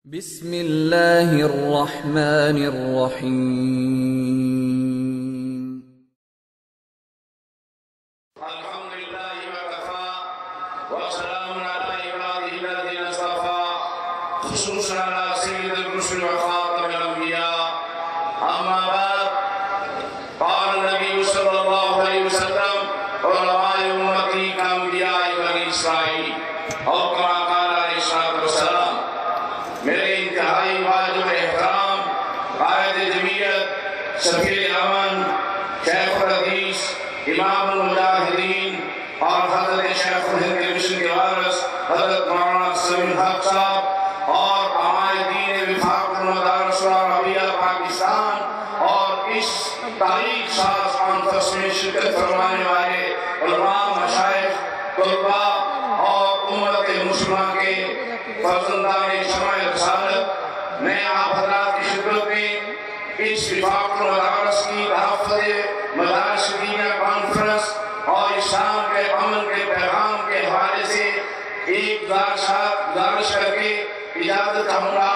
بسم اللہ الرحمن الرحیم الحمدللہ وکفا وسلام علی عبادہ الذین اصطفى خصوصا علی سید الرسل وخاتم الانبیاء اما بعد قال النبی صلی اللہ علیہ وسلم علماء امتی کانبیاء بنی اسرائیل اور کما قال علیہ الصلوۃ والسلام میرے انتہائی واجب احترام قائد جمعیت سفیر امن شیخ الحدیث امام المجاہدین اور حضرت شیخ الہند کے مشن کے وارث حضرت مولانا سمیع الحق صاحب اور عمائدین وفاق المدارس العربیہ پاکستان اور اس تاریخ ساز کانفرنس میں شرکت فرمانے والے علماء مشائخ طلباء اور امت مسلمہ کے فرزندان جمع رسالت میں آپ حضرات کی خدمت میں اس وفاق المدارس کی تحفظ مدارس دینہ کانفرنس اور اسلام کے امن کے پیغام کے حوالے سے ایک گزارش کر کے اجازت چاہوں گا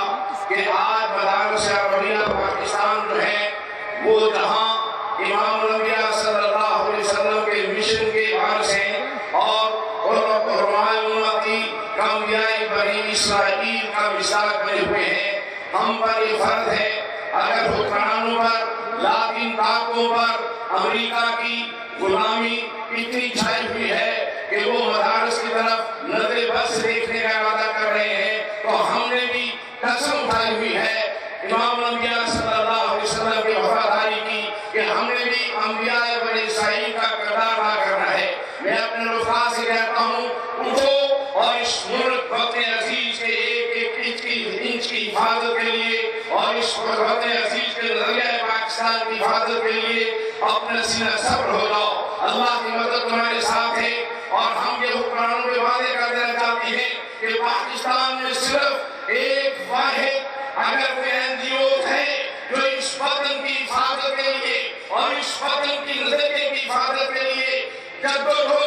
کہ آج مدارس عربیہ پاکستان جو ہے وہ جہاں امام الانبیاء صلی اللہ علیہ وسلم کے مشن کے وارث ہیں اور علماء امتی کانبیاء بنی اسرائیل کا مثال بنے ہوئے ہیں، ہم پر یہ فرض ہے اگر حکمرانوں پر لاطین طاقتوں پر امریکہ کی غلامی اتنی چھائی ہوئی ہے کہ وہ مدارس کی طرف نظر بس دیکھنے کا ارادہ کر رہے ہیں، تو ہم نے بھی قسم اٹھائی ہوئی ہے امام الانبیاء صلی اللہ علیہ وسلم کی وفاداری کی کہ ہم نے بھی انبیاء بنی اسرائیل کا کردار ادا کرنا ہے۔ میں اپنے رفقا سے کہتا ہوں اٹھو اور اس ملک وطن عزیز کے ایک انچ کی حفاظت کے لیے اور اس وطن عزیز کے نظریہ پاکستان کی حفاظت کے لیے اپنا سینہ صبر ہو جاؤ، اللہ کی مدد تمہارے ساتھ ہے۔ اور ہم یہ حکمرانوں پہ وعدے کر دینا چاہتے ہیں کہ پاکستان میں صرف ایک واحد اگر کوئی NGOs ہے جو اس وطن کی حفاظت کے لیے اور اس وطن کی نظریے کی حفاظت کے لیے جدوجہد